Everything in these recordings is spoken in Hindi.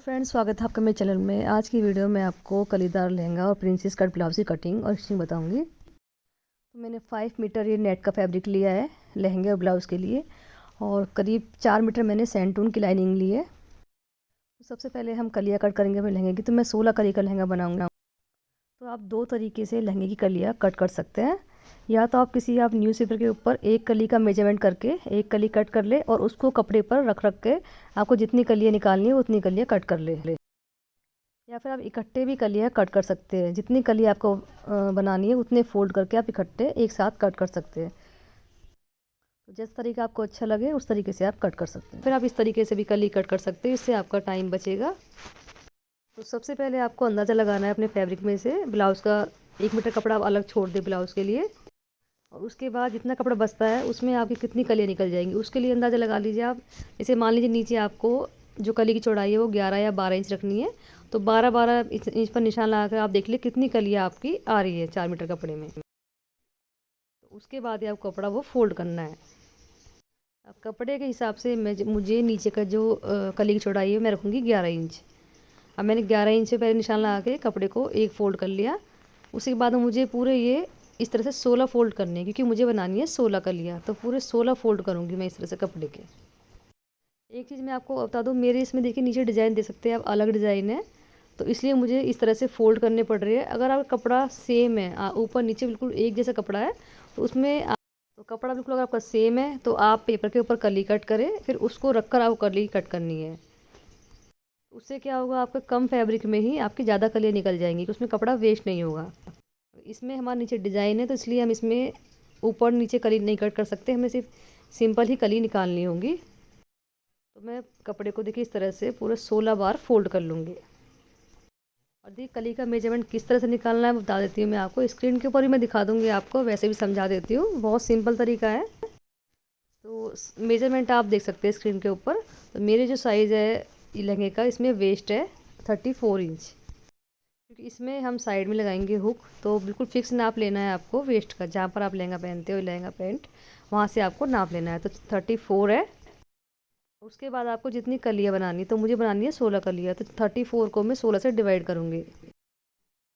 फ्रेंड्स, स्वागत है आपका मेरे चैनल में। आज की वीडियो में आपको कलीदार लहंगा और प्रिंसेस कट ब्लाउज की कटिंग और स्टिचिंग बताऊंगी। तो मैंने 5 मीटर ये नेट का फैब्रिक लिया है लहंगे और ब्लाउज़ के लिए, और करीब 4 मीटर मैंने सेंटून की लाइनिंग ली है। तो सबसे पहले हम कलियाँ कट करेंगे अपने लहंगे की। तो मैं 16 कली का लहंगा बनाऊँगा। तो आप दो तरीके से लहंगे की कलियाँ कट कर सकते हैं। या तो आप न्यूज़पेपर के ऊपर एक कली का मेजरमेंट करके एक कली कट कर ले और उसको कपड़े पर रख के आपको जितनी कलियाँ निकालनी है उतनी कलियाँ कट कर ले। या फिर आप इकट्ठे भी कलियाँ कट कर सकते हैं। जितनी कली आपको बनानी है उतने फोल्ड करके आप इकट्ठे एक साथ कट कर सकते हैं। तो जिस तरीका आपको अच्छा लगे उस तरीके से आप कट कर सकते हैं। फिर आप इस तरीके से भी कली कट कर सकते हैं, इससे आपका टाइम बचेगा। तो सबसे पहले आपको अंदाज़ा लगाना है अपने फैब्रिक में से ब्लाउज़ का। 1 मीटर कपड़ा आप अलग छोड़ दें ब्लाउज़ के लिए, और उसके बाद जितना कपड़ा बचता है उसमें आपकी कितनी कलियाँ निकल जाएंगी उसके लिए अंदाज़ा लगा लीजिए आप। जैसे मान लीजिए नीचे आपको जो कली की चौड़ाई है वो 11 या 12 इंच रखनी है, तो 12 इंच पर निशान लगा कर आप देख ले कितनी कलियाँ आपकी आ रही है 4 मीटर कपड़े में। तो उसके बाद ही आप कपड़ा वो फोल्ड करना है। अब कपड़े के हिसाब से मुझे नीचे का जो कली की चौड़ाई है मैं रखूँगी 11 इंच। अब मैंने 11 इंच से पहले निशान लगा के कपड़े को एक फ़ोल्ड कर लिया। उसके बाद मुझे पूरे ये इस तरह से 16 फ़ोल्ड करने हैं, क्योंकि मुझे बनानी है 16 कलियाँ। तो पूरे 16 फ़ोल्ड करूँगी मैं इस तरह से कपड़े के। एक चीज़ मैं आपको बता दूँ, मेरे इसमें देखिए नीचे डिज़ाइन दे सकते हैं आप, अलग डिज़ाइन है, तो इसलिए मुझे इस तरह से फ़ोल्ड करने पड़ रही है। अगर आपका कपड़ा सेम है, ऊपर नीचे बिल्कुल एक जैसा कपड़ा है, तो उसमें तो कपड़ा बिल्कुल अगर आपका सेम है तो आप पेपर के ऊपर कली कट करें, फिर उसको रख कर आपको कली कट करनी है। उससे क्या होगा, आपका कम फैब्रिक में ही आपकी ज़्यादा कलियाँ निकल जाएंगी, कि उसमें कपड़ा वेस्ट नहीं होगा। इसमें हमारे नीचे डिज़ाइन है तो इसलिए हम इसमें ऊपर नीचे कली नहीं कट कर सकते, हमें सिर्फ सिंपल ही कली निकालनी होगी। तो मैं कपड़े को देखिए इस तरह से पूरे 16 बार फोल्ड कर लूँगी। और देखिए कली का मेजरमेंट किस तरह से निकालना है बता देती हूँ मैं आपको। स्क्रीन के ऊपर ही मैं दिखा दूँगी आपको, वैसे भी समझा देती हूँ, बहुत सिंपल तरीका है। तो मेजरमेंट आप देख सकते हैं स्क्रीन के ऊपर। तो मेरे जो साइज़ है लहंगे का, इसमें वेस्ट है 34 इंच, क्योंकि इसमें हम साइड में लगाएंगे हुक। तो बिल्कुल फिक्स नाप लेना है आपको वेस्ट का, जहाँ पर आप लहंगा पहनते हो लहंगा पैंट, वहाँ से आपको नाप लेना है। तो 34 है। उसके बाद आपको जितनी कलियाँ बनानी, तो मुझे बनानी है 16 कलियाँ, तो 34 को मैं 16 से डिवाइड करूँगी।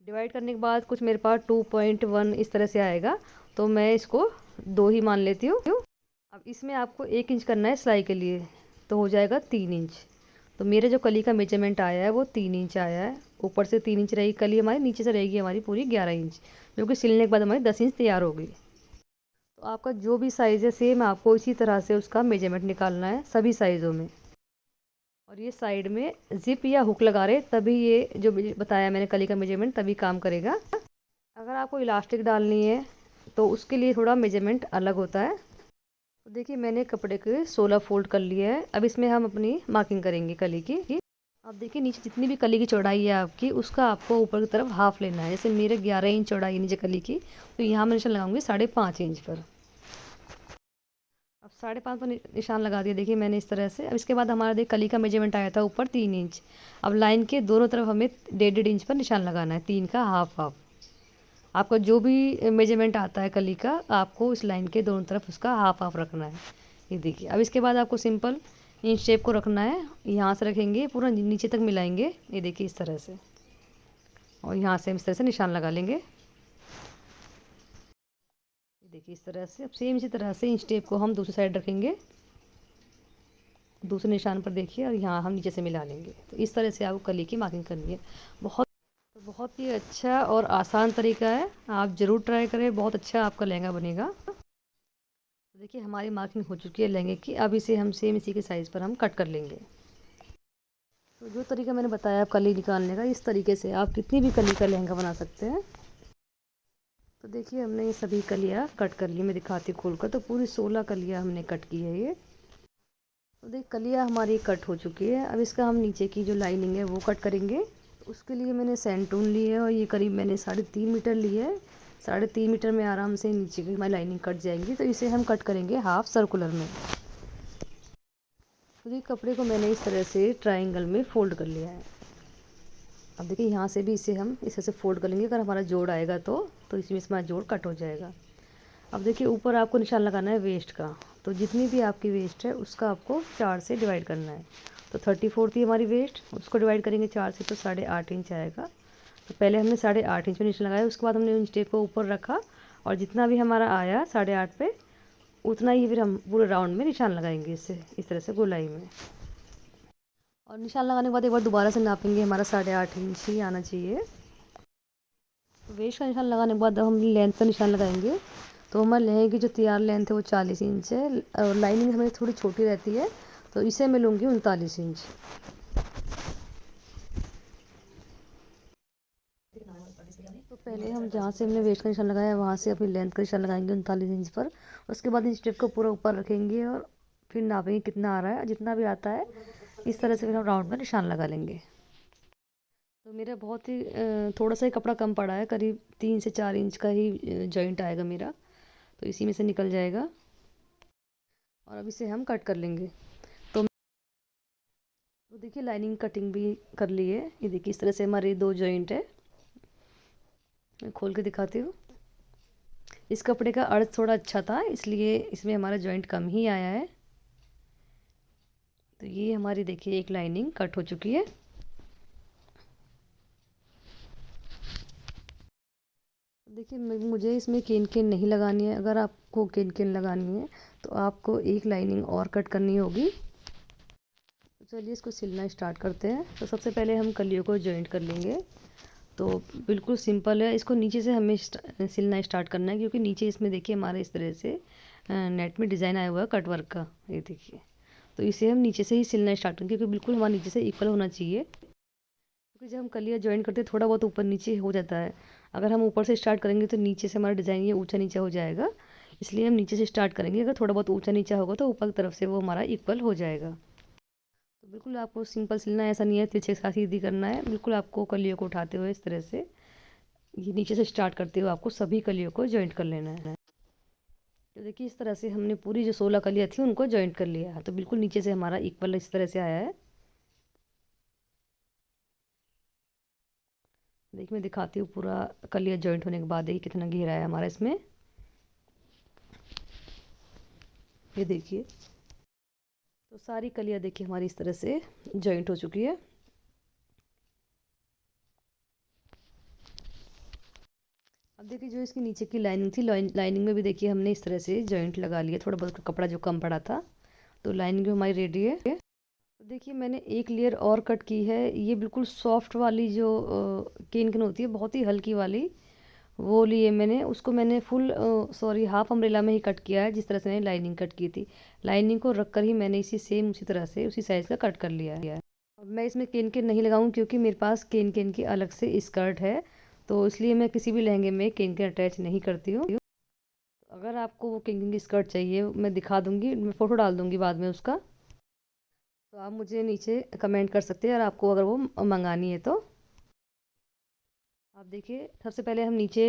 डिवाइड करने के बाद कुछ मेरे पास 2.1 इस तरह से आएगा, तो मैं इसको 2 ही मान लेती हूँ। अब इसमें आपको 1 इंच करना है सिलाई के लिए, तो हो जाएगा 3 इंच। तो मेरे जो कली का मेजरमेंट आया है वो 3 इंच आया है। ऊपर से 3 इंच रहेगी कली हमारी, नीचे से रहेगी हमारी पूरी 11 इंच, जो कि सिलने के बाद हमारी 10 इंच तैयार होगी। तो आपका जो भी साइज़ है सेम आपको इसी तरह से उसका मेजरमेंट निकालना है सभी साइज़ों में। और ये साइड में जिप या हुक लगा रहे, तभी ये जो बताया मैंने कली का मेजरमेंट तभी काम करेगा। अगर आपको इलास्टिक डालनी है तो उसके लिए थोड़ा मेजरमेंट अलग होता है। तो देखिए मैंने कपड़े के 16 फोल्ड कर लिए हैं। अब इसमें हम अपनी मार्किंग करेंगे कली की। अब देखिए नीचे जितनी भी कली की चौड़ाई है आपकी, उसका आपको ऊपर की तरफ हाफ लेना है। जैसे मेरे 11 इंच चौड़ाई है नीचे कली की, तो यहाँ मैं निशान लगाऊंगी 5.5 इंच पर। अब 5.5 पर निशान लगा दिया देखिए मैंने इस तरह से। अब इसके बाद हमारा देखिए कली का मेजरमेंट आया था ऊपर 3 इंच। अब लाइन के दोनों तरफ हमें 1.5 इंच पर निशान लगाना है, 3 का हाफ हाफ। आपका जो भी मेजरमेंट आता है कली का, आपको इस लाइन के दोनों तरफ उसका हाफ हाफ रखना है। ये देखिए अब इसके बाद आपको सिंपल इंच शेप को रखना है। यहाँ से रखेंगे पूरा नीचे तक मिलाएंगे, ये देखिए इस तरह से, और यहाँ से हम इस तरह से निशान लगा लेंगे। ये देखिए इस तरह से। अब सेम इसी तरह से इंच टेप को हम दूसरी साइड रखेंगे, दूसरे निशान पर देखिए, और यहाँ हम नीचे से मिला लेंगे। तो इस तरह से आपको कली की मार्किंग करनी है। बहुत ही अच्छा और आसान तरीका है, आप ज़रूर ट्राई करें, बहुत अच्छा आपका लहंगा बनेगा। तो देखिए हमारी मार्किंग हो चुकी है लहंगे की। अब इसे हम सेम इसी के साइज़ पर हम कट कर लेंगे। तो जो तरीका मैंने बताया आप कली निकालने का, इस तरीके से आप कितनी भी कली का लहंगा बना सकते हैं। तो देखिए हमने ये सभी कलियाँ कट कर ली, मैं दिखाती हूँ खोल कर। तो पूरी 16 कलियाँ हमने कट की है ये। तो देख कलियाँ हमारी कट हो चुकी है। अब इसका हम नीचे की जो लाइनिंग है वो कट करेंगे। तो उसके लिए मैंने सेंटून ली है, और ये करीब मैंने 3.5 मीटर ली है। 3.5 मीटर में आराम से नीचे की हमारी लाइनिंग कट जाएंगी। तो इसे हम कट करेंगे हाफ सर्कुलर में। तो ये कपड़े को मैंने इस तरह से ट्रायंगल में फ़ोल्ड कर लिया है। अब देखिए यहाँ से भी इसे हम इस तरह से फ़ोल्ड कर लेंगे, अगर हमारा जोड़ आएगा तो इसमें हमारा जोड़ कट हो जाएगा। अब देखिए ऊपर आपको निशान लगाना है वेस्ट का। तो जितनी भी आपकी वेस्ट है उसका आपको 4 से डिवाइड करना है। तो 34 थी हमारी वेस्ट, उसको डिवाइड करेंगे 4 से तो 8.5 इंच आएगा। तो पहले हमने 8.5 इंच में निशान लगाया, उसके बाद हमने इंच टेप को ऊपर रखा और जितना भी हमारा आया 8.5 पे उतना ही फिर हम पूरे राउंड में निशान लगाएंगे इससे, इस तरह से गोलाई में। और निशान लगाने के बाद एक बार दोबारा से नापेंगे, हमारा 8.5 इंच ही आना चाहिए। वेस्ट का निशान लगाने के बाद हम लेंथ का निशान लगाएंगे। तो हमारे लहंगे की जो तैयार लेंथ है वो 40 इंच है और लाइनिंग हमें थोड़ी छोटी रहती है, तो इसे मैं लूँगी 39 इंच। तो पहले हम जहाँ से हमने वेस्ट का निशान लगाया वहाँ से अपनी लेंथ का निशान लगाएंगे 39 इंच पर। उसके बाद इंच टेप को पूरा ऊपर रखेंगे और फिर नापेंगे कितना आ रहा है, जितना भी आता है इस तरह से फिर हम राउंड में निशान लगा लेंगे। तो मेरा बहुत ही थोड़ा सा ही कपड़ा कम पड़ा है, करीब 3 से 4 इंच का ही जॉइंट आएगा मेरा, तो इसी में से निकल जाएगा और अब इसे हम कट कर लेंगे। तो देखिए लाइनिंग कटिंग भी कर ली है, ये देखिए इस तरह से हमारे 2 जॉइंट है। मैं खोल के दिखाती हूँ। इस कपड़े का अर्थ थोड़ा अच्छा था इसलिए इसमें हमारा जॉइंट कम ही आया है। तो ये हमारी देखिए एक लाइनिंग कट हो चुकी है। देखिए मुझे इसमें केन केन नहीं लगानी है, अगर आपको केन केन लगानी है तो आपको एक लाइनिंग और कट करनी होगी। तो चलिए इसको सिलना स्टार्ट करते हैं। तो सबसे पहले हम कलियों को जॉइंट कर लेंगे। तो बिल्कुल सिंपल है, इसको नीचे से हमें सिलना स्टार्ट करना है क्योंकि नीचे इसमें देखिए हमारे इस तरह से नेट में डिज़ाइन आया हुआ है कट वर्क का, ये देखिए। तो इसे हम नीचे से ही सिलना स्टार्ट करेंगे क्योंकि बिल्कुल हमारे नीचे से इक्वल होना चाहिए, क्योंकि जब हम कलियाँ जॉइंट करते हैं थोड़ा बहुत ऊपर नीचे हो जाता है। अगर हम ऊपर से स्टार्ट करेंगे तो नीचे से हमारा डिज़ाइन ये ऊंचा नीचा हो जाएगा, इसलिए हम नीचे से स्टार्ट करेंगे। अगर थोड़ा बहुत ऊंचा नीचा होगा तो ऊपर की तरफ से वो हमारा इक्वल हो जाएगा। तो बिल्कुल आपको सिंपल सिलना है, ऐसा नहीं है तिरछे के साथ सीधी करना है। बिल्कुल आपको कलियों को उठाते हुए इस तरह से ये नीचे से स्टार्ट करते हुए आपको सभी कलियों को जॉइंट कर लेना है। तो देखिए इस तरह से हमने पूरी जो 16 कलियाँ थी उनको जॉइंट कर लिया है। तो बिल्कुल नीचे से हमारा इक्वल इस तरह से आया है। देखिए मैं दिखाती हूँ पूरा कलिया जॉइंट होने के बाद देखिए कितना घेरा है हमारा इसमें, ये देखिए। तो सारी कलियाँ देखिए हमारी इस तरह से जॉइंट हो चुकी है। अब देखिए जो इसकी नीचे की लाइनिंग थी, लाइनिंग में भी देखिए हमने इस तरह से जॉइंट लगा लिया, थोड़ा बहुत कपड़ा जो कम पड़ा था। तो लाइनिंग भी हमारी रेडी है। तो देखिए मैंने एक लेयर और कट की है, ये बिल्कुल सॉफ्ट वाली जो केन केन होती है, बहुत ही हल्की वाली, वो लिए मैंने। उसको मैंने फुल हाफ अम्ब्रेला में ही कट किया है, जिस तरह से मैंने लाइनिंग कट की थी। लाइनिंग को रख कर ही मैंने इसी सेम उसी तरह से उसी साइज़ का कट कर लिया है। अब मैं इसमें केन केन नहीं लगाऊंगी क्योंकि मेरे पास केन केन की अलग से स्कर्ट है, तो इसलिए मैं किसी भी लहंगे में केन केन अटैच नहीं करती हूँ। अगर आपको वो केन केन की स्कर्ट चाहिए मैं दिखा दूँगी, मैं फ़ोटो डाल दूँगी बाद में उसका, तो आप मुझे नीचे कमेंट कर सकते हैं अगर आपको अगर वो मंगानी है तो। आप देखिए सबसे पहले हम नीचे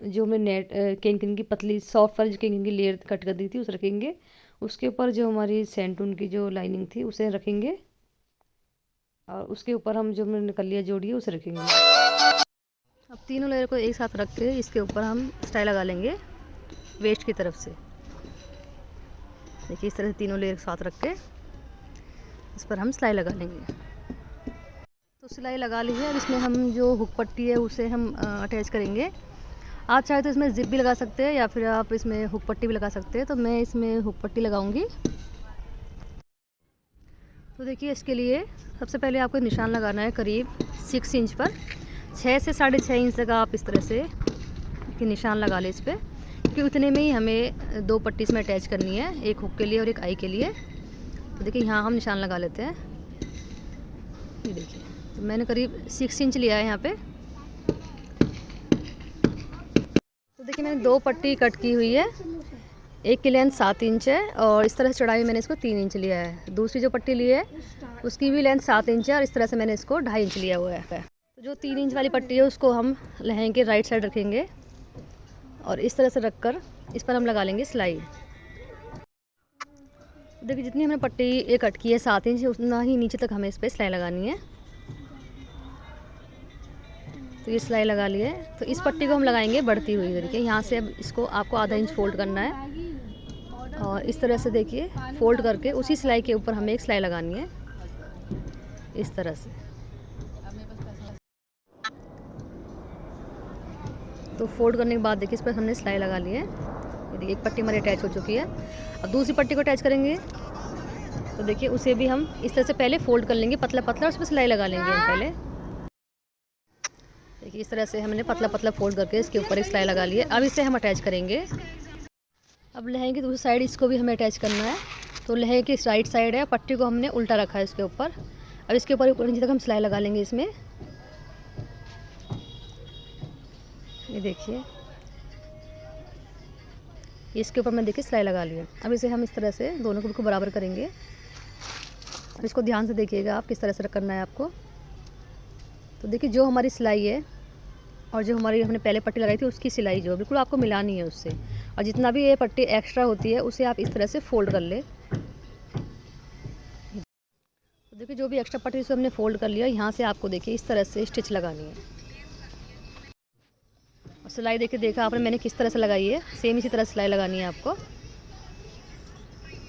जो हमने नेट केन केन की पतली सॉफ्ट वाली जो केन केन की लेयर कट कर दी थी उसे रखेंगे। उसके ऊपर जो हमारी सेंटून की जो लाइनिंग थी उसे रखेंगे और उसके ऊपर हम जो हमने कलियाँ जोड़ी है उसे रखेंगे। अब तीनों लेयर को एक साथ रख के इसके ऊपर हम स्टाइल लगा लेंगे वेस्ट की तरफ से। देखिए इस तरह से तीनों लेयर साथ रख के इस पर हम सिलाई लगा लेंगे। तो सिलाई लगा ली है। अब इसमें हम जो हुक पट्टी है उसे हम अटैच करेंगे। आप चाहे तो इसमें जिप भी लगा सकते हैं या फिर आप इसमें हुक पट्टी भी लगा सकते हैं, तो मैं इसमें हुक पट्टी लगाऊंगी। तो देखिए इसके लिए सबसे पहले आपको निशान लगाना है करीब 6 इंच पर। 6 से 6.5 इंच तक आप इस तरह से निशान लगा लें इस पर, क्योंकि उतने में ही हमें 2 पट्टी इसमें अटैच करनी है, एक हुक के लिए और एक आई के लिए। तो देखिए यहाँ हम निशान लगा लेते हैं। ये देखिए तो मैंने करीब 6 इंच लिया है यहाँ पे। तो देखिए मैंने 2 पट्टी कट की हुई है, एक की लेंथ 7 इंच है और इस तरह से चौड़ाई मैंने इसको 3 इंच लिया है। दूसरी जो पट्टी ली है उसकी भी लेंथ 7 इंच है और इस तरह से मैंने इसको 2.5 इंच लिया हुआ है। तो जो 3 इंच वाली पट्टी है उसको हम लहंगे के राइट साइड रखेंगे और इस तरह से रखकर इस पर हम लगा लेंगे सिलाई। देखिए जितनी हमने पट्टी ये कट की है 7 इंच, उतना ही नीचे तक हमें इस पर सिलाई लगानी है। तो ये सिलाई लगा ली है। तो इस पट्टी को हम लगाएंगे बढ़ती हुई तरीके, यहाँ से अब इसको आपको आधा इंच फोल्ड करना है और इस तरह से देखिए फोल्ड करके उसी सिलाई के ऊपर हमें एक सिलाई लगानी है। इस तरह से। तो फोल्ड करने के बाद देखिए इस पर हमने सिलाई लगा ली है। ये देखिए एक पट्टी हमारी अटैच हो चुकी है। अब दूसरी पट्टी को अटैच करेंगे। तो देखिए उसे भी हम इस तरह से पहले फोल्ड कर लेंगे पतला पतला, और उस पर सिलाई लगा लेंगे हम पहले। देखिए इस तरह से हमने पतला पतला फोल्ड करके इसके ऊपर एक सिलाई लगा ली है। अब इसे हम अटैच करेंगे। अब लहंगे की दूसरी साइड इसको भी हमें अटैच करना है। तो लहंगे की राइट साइड है, पट्टी को हमने उल्टा रखा है इसके ऊपर। अब इसके ऊपर नीचे तक हम सिलाई लगा लेंगे इसमें। ये देखिए इसके ऊपर मैं देखिए सिलाई लगा ली है। अब इसे हम इस तरह से दोनों को बिल्कुल बराबर करेंगे। अब इसको ध्यान से देखिएगा आप किस तरह से करना है आपको। तो देखिए जो हमारी सिलाई है और जो हमारी हमने पहले पट्टी लगाई थी उसकी सिलाई जो बिल्कुल आपको मिलानी है उससे, और जितना भी ये पट्टी एक्स्ट्रा होती है उसे आप इस तरह से फोल्ड कर ले। तो देखिए जो भी एक्स्ट्रा पट्टी उसे हमने फोल्ड कर लिया। यहाँ से आपको देखिए इस तरह से स्टिच लगानी है। और सिलाई देखिए देखा आपने मैंने किस तरह से लगाई है, सेम इसी तरह सिलाई लगानी है आपको।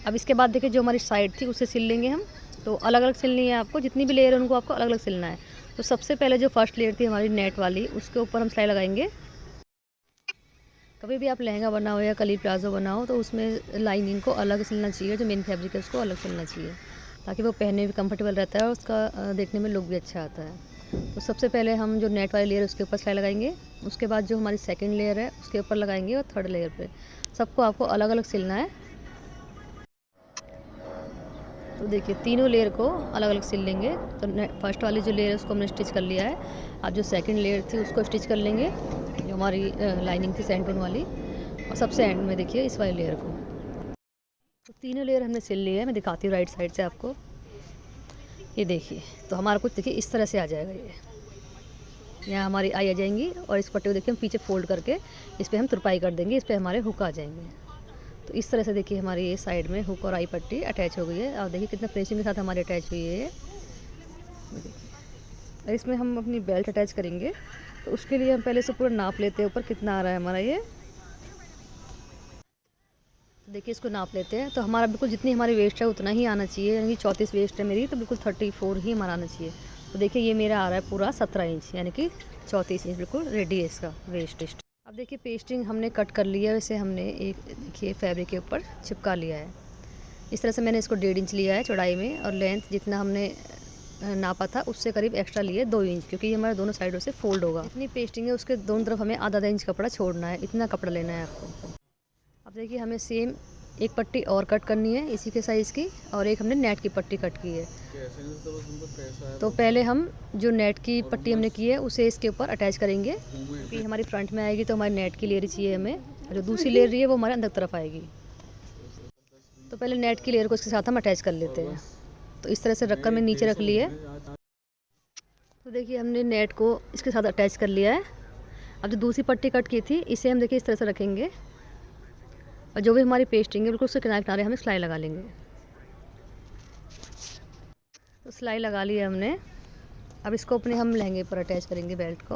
अब इसके बाद देखिए जो हमारी साइड थी उसे सिल लेंगे हम। तो अलग अलग सिलनी है आपको, जितनी भी लेयर है उनको आपको अलग अलग सिलना है। तो सबसे पहले जो फर्स्ट लेयर थी हमारी नेट वाली, उसके ऊपर हम सिलाई लगाएंगे। कभी भी आप लहंगा बनाओ या कली प्लाजो बनाओ तो उसमें लाइनिंग को अलग सिलना चाहिए, जो मेन फैब्रिक है उसको अलग सिलना चाहिए, ताकि वो पहनने में कंफर्टेबल रहता है और उसका देखने में लुक भी अच्छा आता है। तो सबसे पहले हम जो नेट वाली लेयर है उसके ऊपर सिलाई लगाएंगे। उसके बाद जो हमारी सेकंड लेयर है उसके ऊपर लगाएंगे, और थर्ड लेयर पे सबको आपको अलग अलग सिलना है। तो देखिए तीनों लेयर को अलग अलग सिल लेंगे। तो फर्स्ट वाली जो लेयर है उसको हमने स्टिच कर लिया है। अब जो सेकंड लेयर थी उसको स्टिच कर लेंगे, जो हमारी लाइनिंग थी सेंटर वाली, और सबसे एंड में देखिए इस वाली लेयर को। तो तीनों लेयर हमने सिल ली है। मैं दिखाती हूँ राइट साइड से आपको। ये देखिए तो हमारा कुछ देखिए इस तरह से आ जाएगा। ये यहाँ हमारी आई आ जाएंगी, और इस पट्टे को देखिए हम पीछे फोल्ड करके इस पर हम तुरपाई कर देंगे, इस पर हमारे हुक आ जाएंगे। तो इस तरह से देखिए हमारी ये साइड में हुक और आई पट्टी अटैच हो गई है। और देखिए कितना फिनिशिंग के साथ हमारी अटैच हुई है ये देखिए। और इसमें हम अपनी बेल्ट अटैच करेंगे। तो उसके लिए हम पहले से पूरा नाप लेते हैं ऊपर कितना आ रहा है हमारा ये। तो देखिए इसको नाप लेते हैं। तो हमारा बिल्कुल जितनी हमारी वेस्ट है उतना ही आना चाहिए, यानी कि 34 वेस्ट है मेरी, तो बिल्कुल 34 ही हमारा आना चाहिए। तो देखिए ये मेरा आ रहा है पूरा 17 इंच, यानी कि 34 इंच बिल्कुल रेडी है इसका वेस्ट। अब देखिए पेस्टिंग हमने कट कर लिया है, इसे हमने एक देखिए फैब्रिक के ऊपर चिपका लिया है। इस तरह से मैंने इसको 1.5 इंच लिया है चौड़ाई में, और लेंथ जितना हमने नापा था उससे करीब एक्स्ट्रा लिए 2 इंच, क्योंकि ये हमारे दोनों साइडों से फोल्ड होगा। इतनी पेस्टिंग है उसके दोनों तरफ हमें आधा इंच कपड़ा छोड़ना है, इतना कपड़ा लेना है आपको। अब देखिए हमें सेम एक पट्टी और कट करनी है इसी के साइज़ की, और एक हमने नेट की पट्टी कट की है। तो पहले हम जो नेट की पट्टी हमने की है उसे इसके ऊपर अटैच करेंगे, क्योंकि हमारी फ्रंट में आएगी तो हमारी नेट की लेयर चाहिए हमें, और जो दूसरी लेयर रही है वो हमारे अंदर तरफ आएगी। तो पहले नेट की लेयर को इसके साथ हम अटैच कर लेते हैं। तो इस तरह से रखकर मैं नीचे रख ली है। तो देखिए हमने नेट को इसके साथ अटैच कर लिया है। अब जो दूसरी पट्टी कट की थी इसे हम देखिए इस तरह से रखेंगे, और जो भी हमारी पेस्टिंग है बिल्कुल उसके किनारे किनारे हमें सिलाई लगा लेंगे। तो सिलाई लगा ली है हमने। अब इसको अपने हम लहंगे पर अटैच करेंगे बेल्ट को।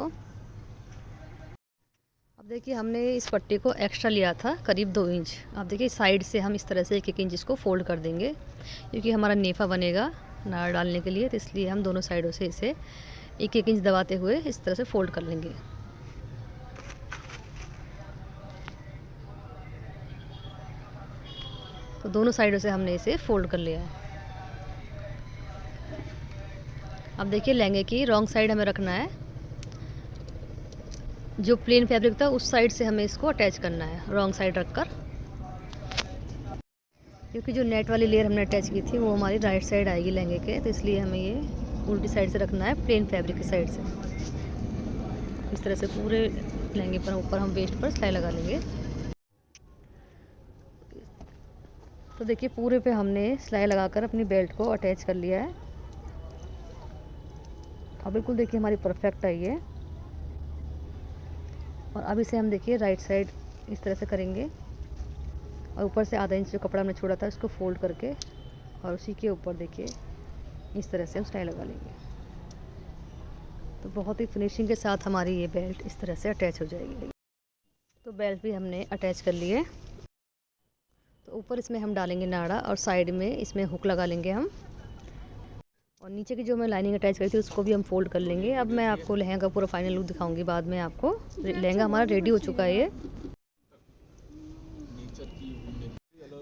अब देखिए हमने इस पट्टी को एक्स्ट्रा लिया था करीब 2 इंच। अब देखिए साइड से हम इस तरह से 1-1 इंच इसको फोल्ड कर देंगे, क्योंकि हमारा नेफा बनेगा नाड़ डालने के लिए, तो इसलिए हम दोनों साइडों से इसे 1-1 इंच दबाते हुए इस तरह से फोल्ड कर लेंगे। तो दोनों साइडों से हमने इसे फोल्ड कर लिया है। अब देखिए लहंगे की रॉन्ग साइड हमें रखना है, जो प्लेन फैब्रिक था उस साइड से हमें इसको अटैच करना है रॉन्ग साइड रखकर, क्योंकि जो नेट वाली लेयर हमने अटैच की थी वो हमारी राइट साइड आएगी लहंगे के, तो इसलिए हमें ये उल्टी साइड से रखना है प्लेन फैब्रिक की साइड से। इस तरह से पूरे लहंगे पर ऊपर हम वेस्ट पर सिलाई लगा लेंगे। तो देखिए पूरे पे हमने सिलाई लगाकर अपनी बेल्ट को अटैच कर लिया है। अब बिल्कुल देखिए हमारी परफेक्ट आई है। और अब इसे हम देखिए राइट साइड इस तरह से करेंगे, और ऊपर से आधा इंच जो कपड़ा हमने छोड़ा था उसको फोल्ड करके, और उसी के ऊपर देखिए इस तरह से हम सिलाई लगा लेंगे। तो बहुत ही फिनिशिंग के साथ हमारी ये बेल्ट इस तरह से अटैच हो जाएगी। तो बेल्ट भी हमने अटैच कर ली है। तो ऊपर इसमें हम डालेंगे नाड़ा, और साइड में इसमें हुक लगा लेंगे हम, और नीचे की जो मैं लाइनिंग अटैच करी थी उसको भी हम फोल्ड कर लेंगे। अब मैं आपको लहंगा का पूरा फाइनल लुक दिखाऊंगी बाद में आपको। लहंगा हमारा रेडी हो चुका है ये।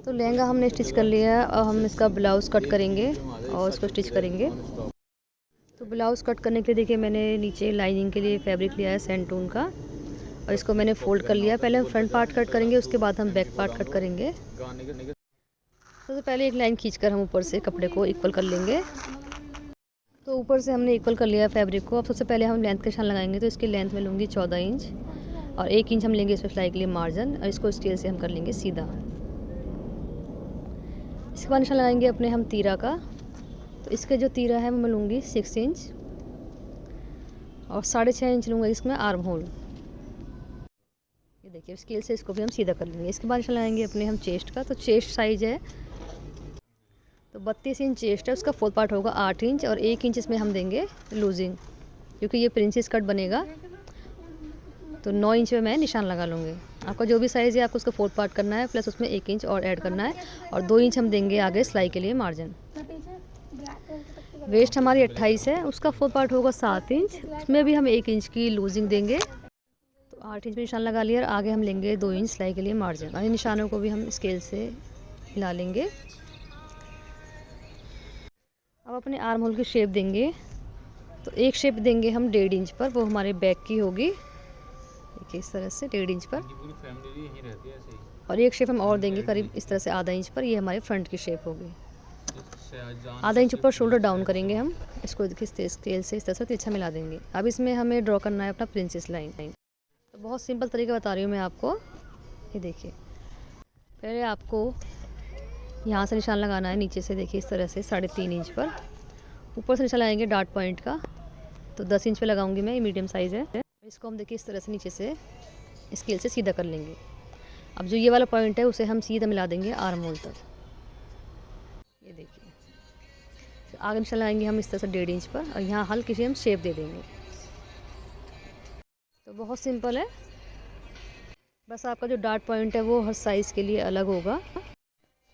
तो लहंगा हमने स्टिच कर लिया है। अब हम इसका ब्लाउज़ कट करेंगे और इसको स्टिच करेंगे। तो ब्लाउज़ कट करने के लिए देखिए मैंने नीचे लाइनिंग के लिए फैब्रिक लिया है सेंटून का और इसको मैंने फोल्ड कर लिया। पहले हम फ्रंट पार्ट कट करेंगे, उसके बाद हम बैक पार्ट कट करेंगे। सबसे पहले एक लाइन खींचकर हम ऊपर से कपड़े को इक्वल कर लेंगे। तो ऊपर से हमने इक्वल कर लिया फैब्रिक को। अब सबसे पहले हम लेंथ का निशान लगाएंगे। तो इसकी लेंथ में लूँगी 14 इंच और 1 इंच हम लेंगे इसमें सिलाई के लिए मार्जिन और इसको स्केल से हम कर लेंगे सीधा। इसके बाद निशान लगाएंगे अपने हम तीरा का। तो इसके जो तीरा है वो मैं लूँगी 6 इंच और 6.5 इंच लूँगा इसमें आर्म होल। ये देखिए स्केल से इसको भी हम सीधा कर लेंगे। इसके बाद निशान लगाएंगे अपने हम चेस्ट का। तो चेस्ट साइज़ है तो 32 इंच चेस्ट है, उसका 4 पार्ट होगा 8 इंच और 1 इंच इसमें हम देंगे लूजिंग, क्योंकि ये प्रिंसेस कट बनेगा। तो 9 इंच में मैं निशान लगा लूँगी। आपका जो भी साइज़ है आपको उसका 4 पार्ट करना है, प्लस उसमें 1 इंच और ऐड करना है और 2 इंच हम देंगे आगे सिलाई के लिए मार्जिन। वेस्ट हमारी 28 है, उसका 4 पार्ट होगा 7 इंच, उसमें भी हम 1 इंच की लूजिंग देंगे। तो 8 इंच में निशान लगा लिया और आगे हम लेंगे 2 इंच सिलाई के लिए मार्जिन और इन निशानों को भी हम स्केल से हिला लेंगे। अब अपने आर्म होल की शेप देंगे। तो एक शेप देंगे हम 1.5 इंच पर, वो हमारे बैक की होगी। देखिए इस तरह से 1.5 इंच पर। पूरी फैमिली यहीं रहती है ऐसे ही। और एक शेप हम और देंगे करीब इस तरह से आधा इंच पर, ये हमारे फ्रंट की शेप होगी। आधा इंच ऊपर शोल्डर डाउन करेंगे हम इसको। देखिए स्केल से इस तरह से तिरछा मिला देंगे। अब इसमें हमें ड्रॉ करना है अपना प्रिंसेस लाइन। तो बहुत सिंपल तरीका बता रही हूँ मैं आपको। ये देखिए पहले आपको यहाँ से निशान लगाना है नीचे से, देखिए इस तरह से 3.5 इंच पर। ऊपर से निशान लगाएंगे डार्ट पॉइंट का। तो 10 इंच पे लगाऊंगी मैं, ये मीडियम साइज़ है। इसको हम देखिए इस तरह से नीचे से स्केल से सीधा कर लेंगे। अब जो ये वाला पॉइंट है उसे हम सीधा मिला देंगे आर्म होल तक। ये देखिए तो आगे निशान लगाएंगे हम इस तरह से 1.5 इंच पर और यहाँ हल्की सी हम शेप दे देंगे। तो बहुत सिंपल है, बस आपका जो डार्ट पॉइंट है वो हर साइज़ के लिए अलग होगा।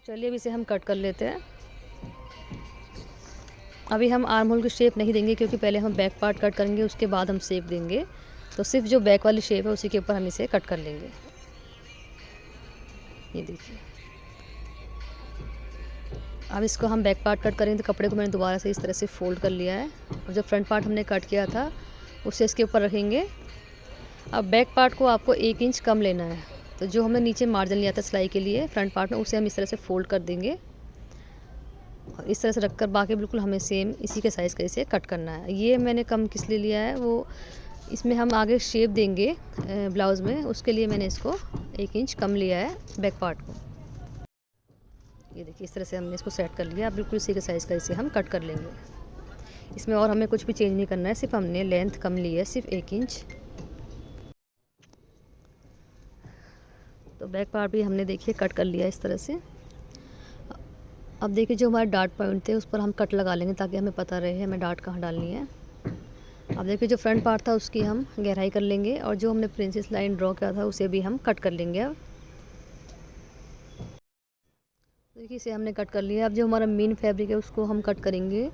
चलिए अब इसे हम कट कर लेते हैं। अभी हम आर्म होल की शेप नहीं देंगे क्योंकि पहले हम बैक पार्ट कट करेंगे, उसके बाद हम शेप देंगे। तो सिर्फ जो बैक वाली शेप है उसी के ऊपर हम इसे कट कर लेंगे। ये देखिए अब इसको हम बैक पार्ट कट करेंगे। तो कपड़े को मैंने दोबारा से इस तरह से फोल्ड कर लिया है और जो फ्रंट पार्ट हमने कट किया था उसे इसके ऊपर रखेंगे। अब बैक पार्ट को आपको 1 इंच कम लेना है। तो जो हमने नीचे मार्जिन लिया था सिलाई के लिए फ्रंट पार्ट में, उसे हम इस तरह से फोल्ड कर देंगे और इस तरह से रखकर बाकी बिल्कुल हमें सेम इसी के साइज़ का इसे कट करना है। ये मैंने कम किस लिए लिया है, वो इसमें हम आगे शेप देंगे ब्लाउज़ में, उसके लिए मैंने इसको 1 इंच कम लिया है बैक पार्ट को। ये देखिए इस तरह से हमने इसको सेट कर लिया। अब बिल्कुल इसी के साइज़ का इसे हम कट कर लेंगे। इसमें और हमें कुछ भी चेंज नहीं करना है, सिर्फ हमने लेंथ कम ली है, सिर्फ 1 इंच। तो बैक पार्ट भी हमने देखिए कट कर लिया इस तरह से। अब देखिए जो हमारे डार्ट पॉइंट थे उस पर हम कट लगा लेंगे ताकि हमें पता रहे हमें डार्ट कहाँ डालनी है। अब देखिए जो फ्रंट पार्ट था उसकी हम गहराई कर लेंगे और जो हमने प्रिंसेस लाइन ड्रॉ किया था उसे भी हम कट कर लेंगे। अब देखिए इसे हमने कट कर लिया। अब जो हमारा मेन फैब्रिक है उसको हम कट करेंगे।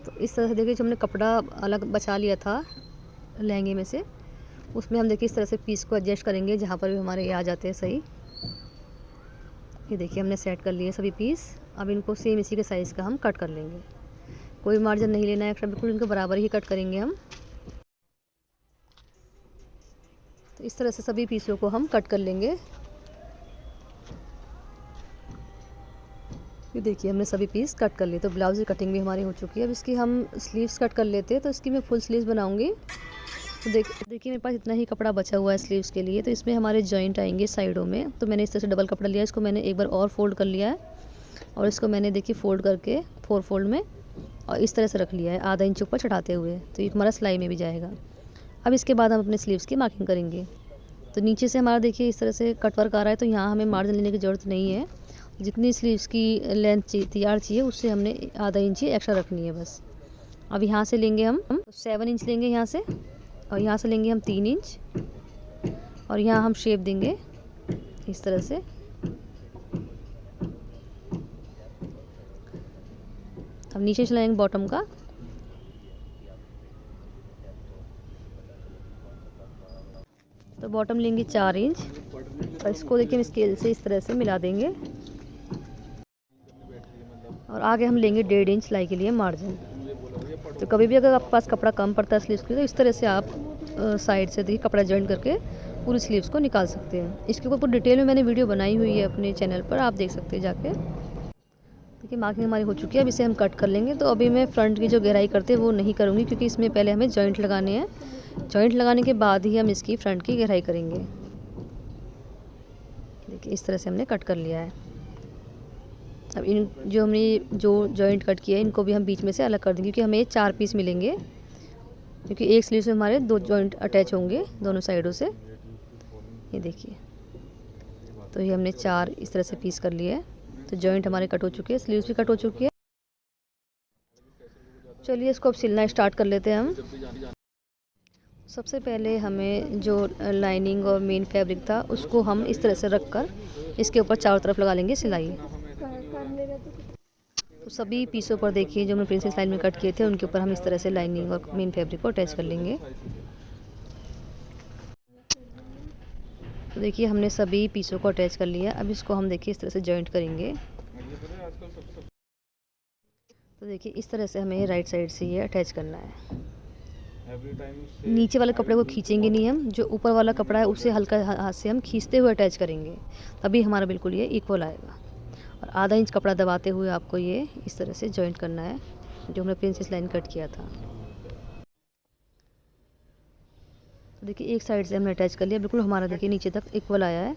तो इस तरह से देखिए जो हमने कपड़ा अलग बचा लिया था लहंगे में से, उसमें हम देखिए इस तरह से पीस को एडजस्ट करेंगे जहाँ पर भी हमारे ये आ जाते हैं सही। ये देखिए हमने सेट कर लिए सभी पीस। अब इनको सेम इसी के साइज़ का हम कट कर लेंगे। कोई मार्जिन नहीं लेना है एक्स्ट्रा, बिल्कुल इनको बराबर ही कट करेंगे हम। तो इस तरह से सभी पीसों को हम कट कर लेंगे। ये देखिए हमने सभी पीस कट कर लिए। तो ब्लाउज की कटिंग भी हमारी हो चुकी है। अब इसकी हम स्लीव्स कट कर लेते हैं। तो इसकी मैं फुल स्लीव्स बनाऊंगी। तो देखिए मेरे पास इतना ही कपड़ा बचा हुआ है स्लीव्स के लिए। तो इसमें हमारे जॉइंट आएंगे साइडों में। तो मैंने इस तरह से डबल कपड़ा लिया, इसको मैंने एक बार और फोल्ड कर लिया है और इसको मैंने देखिए फोल्ड करके 4 फोल्ड में और इस तरह से रख लिया है आधा इंच ऊपर चढ़ाते हुए। तो ये हमारा सिलाई में भी जाएगा। अब इसके बाद हम अपने स्लीव्स की मार्किंग करेंगे। तो नीचे से हमारा देखिए इस तरह से कट वर्क आ रहा है, तो यहाँ हमें मार्जिन लेने की ज़रूरत नहीं है। जितनी स्लीव्स की लेंथ तैयार चाहिए उससे हमने आधा इंच ही एक्स्ट्रा रखनी है बस। अब यहाँ से लेंगे हम 7 इंच लेंगे यहाँ से और यहाँ से लेंगे हम 3 इंच और यहाँ हम शेप देंगे इस तरह से। अब नीचे चलाएंगे बॉटम का। तो बॉटम लेंगे 4 इंच और इसको देखिए हम स्केल से इस तरह से मिला देंगे। और आगे हम लेंगे 1.5 इंच सिलाई के लिए मार्जिन। तो कभी भी अगर आपके पास कपड़ा कम पड़ता है स्लीव्स के लिए, तो इस तरह से आप साइड से देखिए कपड़ा जॉइंट करके पूरी स्लीव्स को निकाल सकते हैं। इसके ऊपर डिटेल में मैंने वीडियो बनाई हुई है अपने चैनल पर, आप देख सकते हैं जाके। देखिए मार्किंग हमारी हो चुकी है, अब इसे हम कट कर लेंगे। तो अभी मैं फ्रंट की जो गहराई करते हैं वो नहीं करूँगी, क्योंकि इसमें पहले हमें जॉइंट लगाने हैं। जॉइंट लगाने के बाद ही हम इसकी फ्रंट की गहराई करेंगे। देखिए इस तरह से हमने कट कर लिया है। अब इन जो हमने जॉइंट कट किया है इनको भी हम बीच में से अलग कर देंगे, क्योंकि हमें 4 पीस मिलेंगे, क्योंकि एक स्लीव से हमारे 2 जॉइंट अटैच होंगे दोनों साइडों से। ये देखिए, तो ये हमने 4 इस तरह से पीस कर लिए हैं। तो जॉइंट हमारे कट हो चुके हैं, स्लीव्स भी कट हो चुकी है। चलिए इसको अब सिलना स्टार्ट कर लेते हैं हम। सबसे पहले हमें जो लाइनिंग और मेन फैब्रिक था उसको हम इस तरह से रख कर इसके ऊपर चारों तरफ लगा लेंगे सिलाई। तो सभी पीसों पर देखिए जो हमने प्रिंसेस लाइन में कट किए थे उनके ऊपर हम इस तरह से लाइनिंग और मेन फैब्रिक को अटैच कर लेंगे। तो देखिए हमने सभी पीसों को अटैच कर लिया। अब इसको हम देखिए इस तरह से जॉइंट करेंगे। तो देखिए इस तरह से हमें राइट साइड से ये अटैच करना है। नीचे वाले कपड़े को खींचेंगे नहीं हम, जो ऊपर वाला कपड़ा है उसे हल्का हाथ से हम खींचते हुए अटैच करेंगे, तभी हमारा बिल्कुल ये इक्वल आएगा। और आधा इंच कपड़ा दबाते हुए आपको ये इस तरह से जॉइंट करना है, जो हमने प्रिंसेस लाइन कट किया था। तो देखिए एक साइड से हमने अटैच कर लिया, बिल्कुल हमारा देखिए नीचे तक इक्वल आया है।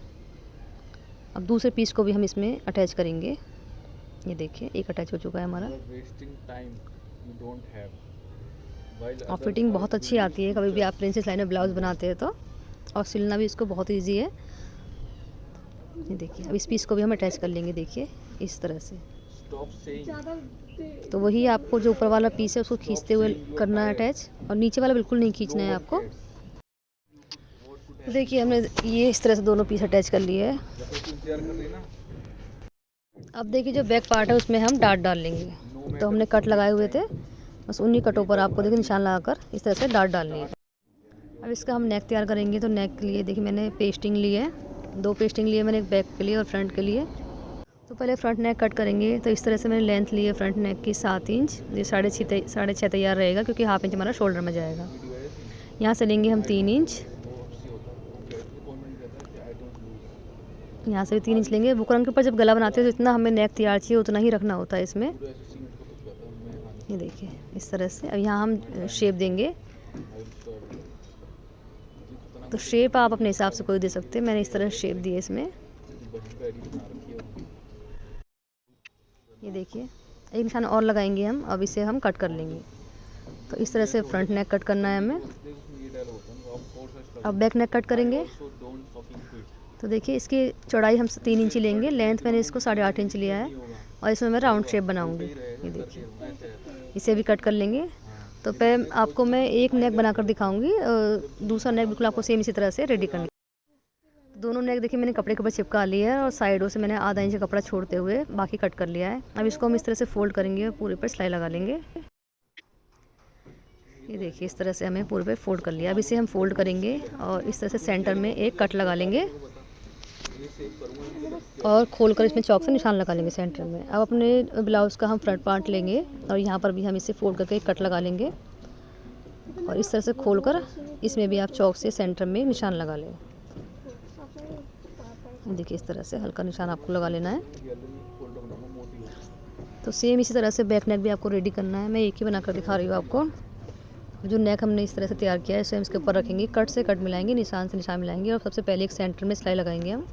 अब दूसरे पीस को भी हम इसमें अटैच करेंगे। ये देखिए एक अटैच हो चुका है हमारा। और फिटिंग बहुत अच्छी आती है, कभी भी आप प्रिंसेस लाइन में ब्लाउज़ बनाते हैं तो। और सिलना भी इसको बहुत ईजी है। ये देखिए अब इस पीस को भी हम अटैच कर लेंगे, देखिए इस तरह से। तो वही आपको जो ऊपर वाला पीस है उसको खींचते हुए करना है अटैच, और नीचे वाला बिल्कुल नहीं खींचना है आपको। तो देखिए हमने ये इस तरह से दोनों पीस अटैच कर लिए हैं। अब देखिए जो बैक पार्ट है उसमें हम डाट डाल लेंगे। तो हमने कट लगाए हुए थे, बस उन्हीं कटों पर आपको देखिए निशान लगाकर इस तरह से डाट डालनी है। अब इसका हम नेक तैयार करेंगे। तो नेक के लिए देखिए मैंने पेस्टिंग ली है, 2 पेस्टिंग लिए मैंने, एक बैक के लिए और फ्रंट के लिए। तो पहले फ्रंट नेक कट करेंगे। तो इस तरह से मैंने लेंथ ली है फ्रंट नेक की 7 इंच। ये 6.5 तैयार रहेगा, क्योंकि हाफ इंच हमारा शोल्डर में जाएगा। यहाँ से लेंगे हम 3 इंच, यहाँ से भी 3 इंच लेंगे। बुकरम के ऊपर जब गला बनाते हैं तो इतना हमें नेक तैयार चाहिए उतना ही रखना होता है इसमें। ये देखिए इस तरह से। अब यहाँ हम शेप देंगे। तो शेप आप अपने हिसाब से कोई दे सकते हैं, मैंने इस तरह शेप दी है इसमें। ये देखिए एक निशान और लगाएंगे हम, अब इसे हम कट कर लेंगे। तो इस तरह से फ्रंट नेक कट करना है हमें। अब बैक नेक कट करेंगे। तो देखिए इसकी चौड़ाई हम 3 इंच लेंगे, लेंथ मैंने इसको 8.5 इंच लिया है, और इसमें मैं राउंड शेप बनाऊंगी। ये देखिए इसे भी कट कर लेंगे। तो आपको मैं एक नेक बनाकर दिखाऊंगी, दूसरा नेक बिल्कुल आपको सेम इसी तरह से रेडी करना। दोनों नेक देखिए मैंने कपड़े के ऊपर चिपका लिया है, और साइडों से मैंने आधा इंच कपड़ा छोड़ते हुए बाकी कट कर लिया है। अब इसको हम इस तरह से फोल्ड करेंगे और पूरे पर सिलाई लगा लेंगे। ये देखिए इस तरह से हमें पूरे पे फोल्ड कर लिया। अब इसे हम फोल्ड करेंगे और इस तरह से सेंटर में एक कट लगा लेंगे, और खोलकर इसमें चॉक से निशान लगा लेंगे सेंटर में। अब अपने ब्लाउज़ का हम फ्रंट पार्ट लेंगे, और यहाँ पर भी हम इसे फोल्ड करके एक कट लगा लेंगे, और इस तरह से खोलकर इसमें भी आप चॉक से सेंटर में निशान लगा लें। देखिए इस तरह से हल्का निशान आपको लगा लेना है। तो सेम इसी तरह से बैक नेक भी आपको रेडी करना है। मैं एक ही बनाकर दिखा रही हूँ आपको। जो नेक हमने इस तरह से तैयार किया है इसे हम इसके ऊपर रखेंगे, कट से कट मिलाएंगे, निशान से निशान मिलाएंगे, और सबसे पहले एक सेंटर में सिलाई लगाएंगे हम।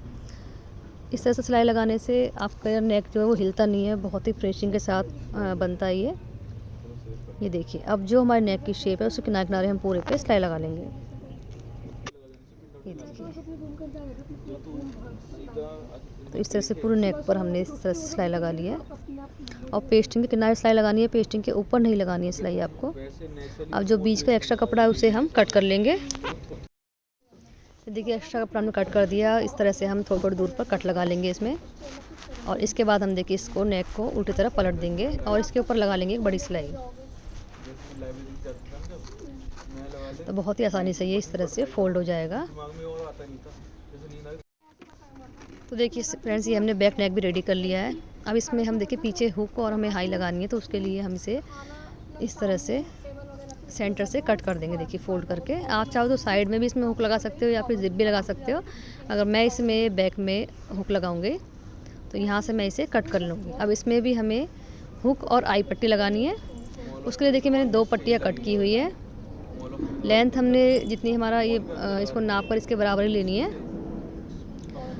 इस तरह से सिलाई लगाने से आपका नेक जो है वो हिलता नहीं है, बहुत ही फिनिशिंग के साथ बनता है ये देखिए अब जो हमारे नेक की शेप है उसके किनारे किनारे हम पूरे पे सिलाई लगा लेंगे। ये देखिए तो इस तरह से पूरे नेक पर हमने इस तरह से सिलाई लगा ली है, और पेस्टिंग के किनारे सिलाई लगानी है, पेस्टिंग के ऊपर नहीं लगानी है सिलाई आपको। अब जो बीच का एक्स्ट्रा कपड़ा है उसे हम कट कर लेंगे। देखिए एक्स्ट्रा कपड़ा हमने कट कर दिया। इस तरह से हम थोड़ी थोड़ी दूर पर कट लगा लेंगे इसमें। और इसके बाद हम देखिए इसको नेक को उल्टी तरफ पलट देंगे और इसके ऊपर लगा लेंगे एक बड़ी सिलाई। तो बहुत ही आसानी से ये इस तरह से फोल्ड हो जाएगा। तो देखिए फ्रेंड्स, ये हमने बैक नेक भी रेडी कर लिया है। अब इसमें हम देखिए पीछे हुक और हमें हाई लगानी है, तो उसके लिए हम इसे इस तरह से सेंटर से कट कर देंगे। देखिए फोल्ड करके, आप चाहो तो साइड में भी इसमें हुक लगा सकते हो या फिर जिप भी लगा सकते हो। अगर मैं इसमें बैक में हुक लगाऊंगी तो यहाँ से मैं इसे कट कर लूँगी। अब इसमें भी हमें हुक और आई पट्टी लगानी है। उसके लिए देखिए मैंने 2 पट्टियाँ कट की हुई है। लेंथ हमने जितनी हमारा ये इसको नाप कर इसके बराबर ही लेनी है।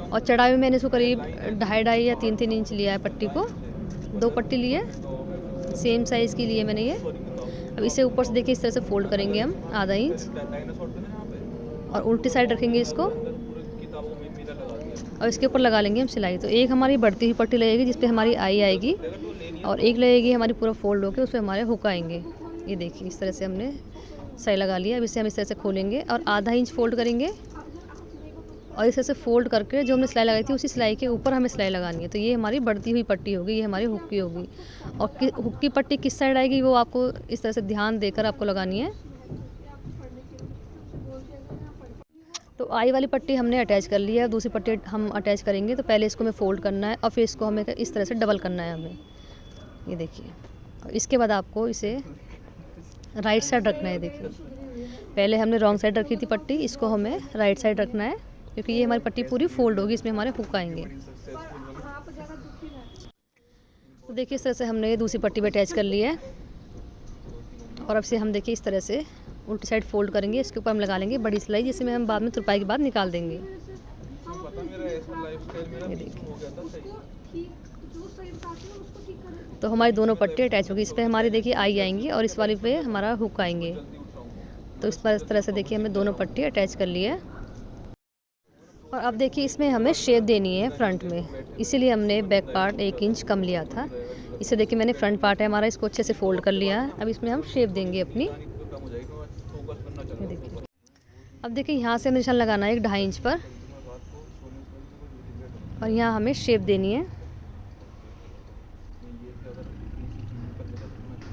और चढ़ाई में मैंने इसको करीब 2.5 या 3 इंच लिया है पट्टी को। 2 पट्टी लिए, सेम साइज़ की लिए मैंने ये। अब इसे ऊपर से देखिए इस तरह से फोल्ड करेंगे हम आधा इंच और उल्टी साइड रखेंगे इसको और इसके ऊपर लगा लेंगे हम सिलाई। तो एक हमारी बढ़ती हुई पट्टी लगेगी जिस पे हमारी आई आएगी और एक लगेगी हमारी पूरा फोल्ड होकर उस पर हमारे हुक आएंगे। ये देखिए इस तरह से हमने सिलाई लगा लिया। अब इसे हम इस तरह से खोलेंगे और आधा इंच फोल्ड करेंगे और इस तरह से फोल्ड करके जो हमने सिलाई लगाई थी उसी सिलाई के ऊपर हमें सिलाई लगानी है। तो ये हमारी बढ़ती हुई पट्टी होगी, ये हमारी हुक की होगी। और हुक की पट्टी किस साइड आएगी वो आपको इस तरह से ध्यान देकर आपको लगानी है। तो आई वाली पट्टी हमने अटैच कर ली है, दूसरी पट्टी हम अटैच करेंगे। तो पहले इसको हमें फोल्ड करना है और फिर इसको हमें इस तरह से डबल करना है हमें। ये देखिए, और इसके बाद आपको इसे राइट साइड रखना है। देखिए पहले हमने रॉन्ग साइड रखी थी पट्टी, इसको हमें राइट साइड रखना है क्योंकि ये हमारी पट्टी पूरी फोल्ड होगी, इसमें हमारे हुक आएंगे। तो देखिए इस तरह से हमने ये दूसरी पट्टी पे अटैच कर ली है और अब से हम देखिए इस तरह से उल्टी साइड फोल्ड करेंगे। इसके ऊपर हम लगा लेंगे बड़ी सिलाई, जिसमें हम बाद में तुरपाई के बाद निकाल देंगे। ये देखिए, तो हमारी दोनों पट्टी अटैच होगी। इस पर हमारी देखिए आई आएंगी और इस वाली पे हमारा हुक आएंगे। तो इस तरह से देखिए हमने दोनों पट्टी अटैच कर ली है। और अब देखिए इसमें हमें शेप देनी है फ्रंट में, इसीलिए हमने बैक पार्ट 1 इंच कम लिया था। इसे देखिए मैंने फ्रंट पार्ट है हमारा, इसको अच्छे से फोल्ड कर लिया है। अब इसमें हम शेप देंगे अपनी। देखिए, अब देखिए यहाँ से हमें निशान लगाना है 1.5 इंच पर और यहाँ हमें शेप देनी है।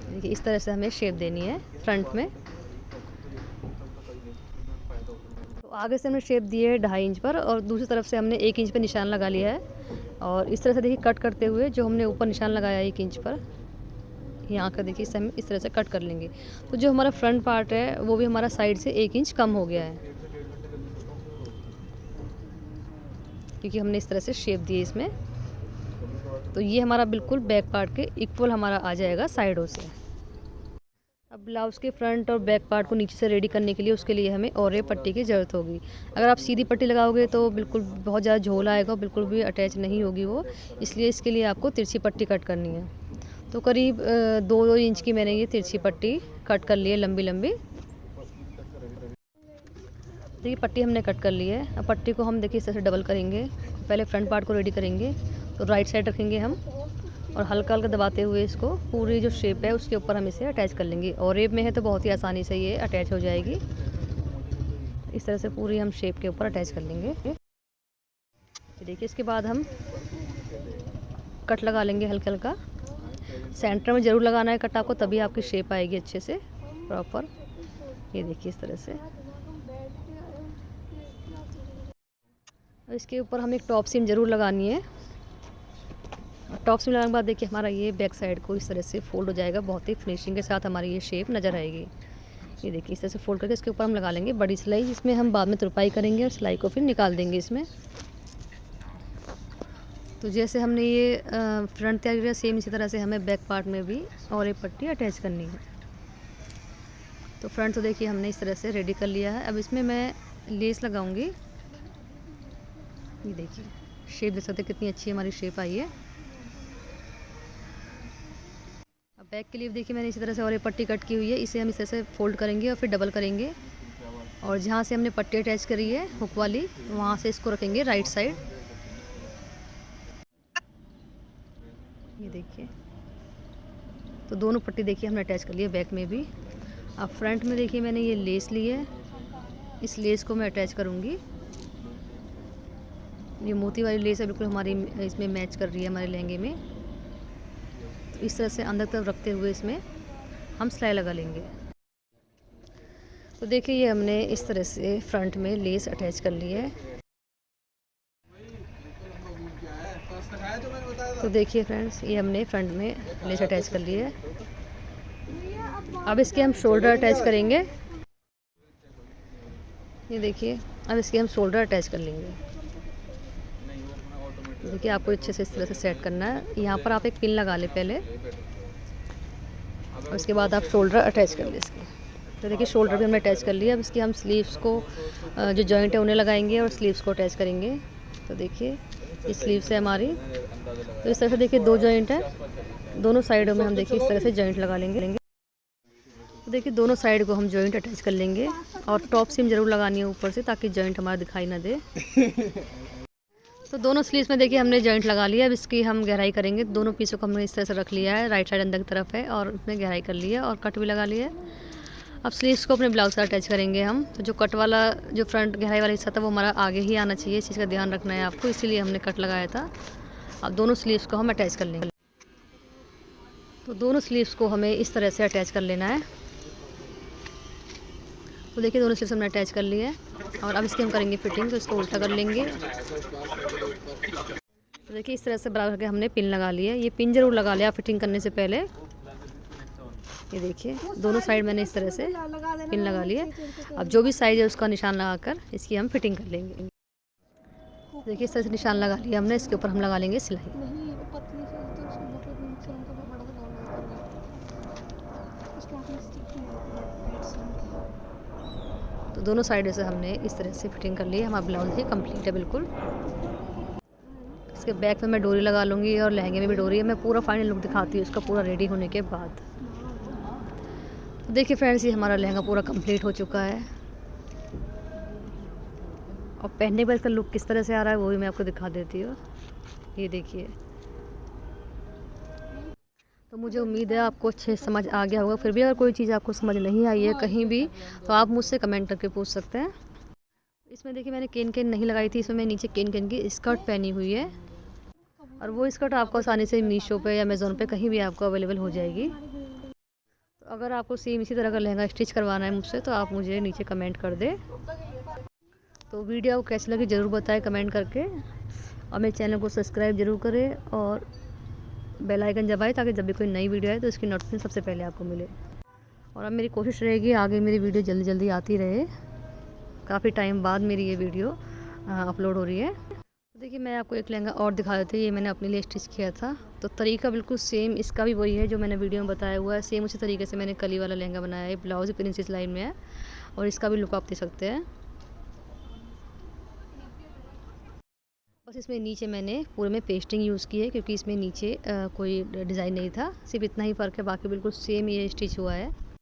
देखिए इस तरह से हमें शेप देनी है फ्रंट में। तो आगे से हमने शेप दी है 2.5 इंच पर और दूसरी तरफ से हमने 1 इंच पर निशान लगा लिया है। और इस तरह से देखिए कट करते हुए जो हमने ऊपर निशान लगाया है 1 इंच पर, यहाँ का देखिए इसे हम इस तरह से कट कर लेंगे। तो जो हमारा फ्रंट पार्ट है वो भी हमारा साइड से 1 इंच कम हो गया है क्योंकि हमने इस तरह से शेप दी है इसमें। तो ये हमारा बिल्कुल बैक पार्ट के इक्वल हमारा आ जाएगा साइडों से। अब ब्लाउज़ के फ्रंट और बैक पार्ट को नीचे से रेडी करने के लिए उसके लिए हमें और एक पट्टी की ज़रूरत होगी। अगर आप सीधी पट्टी लगाओगे तो बिल्कुल बहुत ज़्यादा झोल आएगा, बिल्कुल भी अटैच नहीं होगी वो। इसलिए इसके लिए आपको तिरछी पट्टी कट करनी है। तो करीब 2 इंच की मैंने ये तिरछी पट्टी कट कर ली है, लंबी लंबी। देखिए पट्टी हमने कट कर ली है। अब पट्टी को हम देखिए इस तरह से डबल करेंगे। पहले फ्रंट पार्ट को रेडी करेंगे, तो राइट साइड रखेंगे हम और हल्का हल्का दबाते हुए इसको पूरी जो शेप है उसके ऊपर हम इसे अटैच कर लेंगे। और रेप में है तो बहुत ही आसानी से ये अटैच हो जाएगी। इस तरह से पूरी हम शेप के ऊपर अटैच कर लेंगे। देखिए इसके बाद हम कट लगा लेंगे हल्का हल्का। सेंटर में ज़रूर लगाना है कट आपको, तभी आपकी शेप आएगी अच्छे से प्रॉपर। ये देखिए इस तरह से। इसके ऊपर हम एक टॉप सीम ज़रूर लगानी है। टॉप सीम लगाने के बाद देखिए हमारा ये बैक साइड को इस तरह से फोल्ड हो जाएगा, बहुत ही फिनिशिंग के साथ हमारी ये शेप नज़र आएगी। ये देखिए इस तरह से फोल्ड करके इसके ऊपर हम लगा लेंगे बड़ी सिलाई, जिसमें हम बाद में तुरपाई करेंगे और सिलाई को फिर निकाल देंगे इसमें। तो जैसे हमने ये फ्रंट तैयार किया, सेम इसी तरह से हमें बैक पार्ट में भी और एक पट्टी अटैच करनी है। तो फ्रंट तो देखिए हमने इस तरह से रेडी कर लिया है। अब इसमें मैं लेस लगाऊंगी। ये देखिए शेप देख सकते हैं कितनी अच्छी हमारी शेप आई है। अब बैक के लिए देखिए मैंने इसी तरह से और एक पट्टी कट की हुई है, इसे हम इस तरह से फोल्ड करेंगे और फिर डबल करेंगे। और जहाँ से हमने पट्टी अटैच करी है हुक वाली, वहाँ से इसको रखेंगे राइट साइड। ये देखिए, तो दोनों पट्टी देखिए हमने अटैच कर ली है बैक में भी। अब फ्रंट में देखिए मैंने ये लेस ली है, इस लेस को मैं अटैच करूँगी। ये मोती वाली लेस है बिल्कुल हमारी इसमें मैच कर रही है हमारे लहंगे में। तो इस तरह से अंदर तरफ रखते हुए इसमें हम सिलाई लगा लेंगे। तो देखिए ये हमने इस तरह से फ्रंट में लेस अटैच कर ली है। तो देखिए फ्रेंड्स, ये हमने फ्रंट में लेस अटैच कर ली है। अब इसके हम शोल्डर अटैच करेंगे। ये देखिए, अब इसके हम शोल्डर अटैच कर लेंगे। देखिए आपको अच्छे से इस तरह से सेट करना है। यहाँ पर आप एक पिन लगा ले पहले, और उसके बाद आप शोल्डर अटैच कर ले इसके। तो देखिए शोल्डर भी हमने अटैच कर लिया। अब इसकी हम स्लीव्स को जो जॉइंट है उन्हें लगाएंगे और स्लीव्स को अटैच करेंगे। तो देखिए ये स्लीव्स है हमारी। तो इस तरह से देखिए 2 जॉइंट है, दोनों साइडों में हम देखिए इस तरह से जॉइंट लगा लेंगे। तो देखिए दोनों साइड को हम जॉइंट अटैच कर लेंगे, और टॉप सीम ज़रूर लगानी है ऊपर से, ताकि जॉइंट हमारा दिखाई ना दे। तो दोनों स्लीव्स में देखिए हमने जॉइंट लगा लिया। अब इसकी हम गहराई करेंगे। दोनों पीसों को हमने इस तरह से रख लिया है, राइट साइड अंदर की तरफ है, और उसमें गहराई कर ली है और कट भी लगा लिया है। अब स्लीव्स को अपने ब्लाउज से अटैच करेंगे हम। तो जो कट वाला, जो फ्रंट गहराई वाला हिस्सा था वो हमारा आगे ही आना चाहिए, इस चीज़ का ध्यान रखना है आपको, इसीलिए हमने कट लगाया था। अब दोनों स्लीव्स को हम अटैच कर लेंगे। तो दोनों स्लीव्स को हमें इस तरह से अटैच कर लेना है। तो देखिए दोनों स्लीव्स हमने अटैच कर लिए है, और अब इसकी हम करेंगे फिटिंग। तो इसको उल्टा कर लेंगे। तो देखिए इस तरह से बराबर करके हमने पिन लगा लिया है। ये पिन ज़रूर लगा लिया फिटिंग करने से पहले। ये देखिए दोनों साइड मैंने इस तरह से पिन लगा लिया। अब जो भी साइज़ है उसका निशान लगाकर इसकी हम फिटिंग कर लेंगे। देखिए इस तरह से निशान लगा लिया हमने। इसके ऊपर हम लगा लेंगे सिलाई। तो दोनों साइड से हमने इस तरह से फिटिंग कर ली है। हमारा ब्लाउज ही कंप्लीट है बिल्कुल। इसके बैक में मैं डोरी लगा लूँगी, और लहंगे में भी डोरी है। मैं पूरा फाइनल लुक दिखाती हूँ इसका पूरा रेडी होने के बाद। तो देखिए फ्रेंड्स, ये हमारा लहंगा पूरा कंप्लीट हो चुका है, और पहनने के बाद इसका लुक किस तरह से आ रहा है वो भी मैं आपको दिखा देती हूँ। ये देखिए। तो मुझे उम्मीद है आपको अच्छे समझ आ गया होगा। फिर भी अगर कोई चीज़ आपको समझ नहीं आई है कहीं भी, तो आप मुझसे कमेंट करके पूछ सकते हैं। इसमें देखिए मैंने केन केन नहीं लगाई थी, इसमें मैं नीचे केन केन की स्कर्ट पहनी हुई है, और वो स्कर्ट आपको आसानी से मीशो पे या अमेज़ोन पे कहीं भी आपको अवेलेबल हो जाएगी। तो अगर आपको सेम इसी तरह का लहंगा स्टिच करवाना है मुझसे, तो आप मुझे नीचे कमेंट कर दें। तो वीडियो आपको कैसी लगी ज़रूर बताएं कमेंट करके, और मेरे चैनल को सब्सक्राइब ज़रूर करें, और बेल आइकन दबाएं, ताकि जब भी कोई नई वीडियो आए तो इसकी नोटिफिकेशन सबसे पहले आपको मिले। और अब मेरी कोशिश रहेगी आगे मेरी वीडियो जल्दी जल्दी आती रहे। काफ़ी टाइम बाद मेरी ये वीडियो अपलोड हो रही है। तो देखिए मैं आपको एक लहंगा और दिखा देती हूँ। ये मैंने अपने लिए स्टिच किया था। तो तरीका बिल्कुल सेम इसका भी वही है जो मैंने वीडियो में बताया हुआ है। सेम उसी तरीके से मैंने कली वाला लहंगा बनाया है। ब्लाउज प्रिंसेस लाइन में है, और इसका भी लुक आप दे सकते हैं। बस इसमें नीचे मैंने पूरे में पेस्टिंग यूज़ की है, क्योंकि इसमें नीचे कोई डिज़ाइन नहीं था। सिर्फ इतना ही फ़र्क है, बाकी बिल्कुल सेम ये स्टिच हुआ है।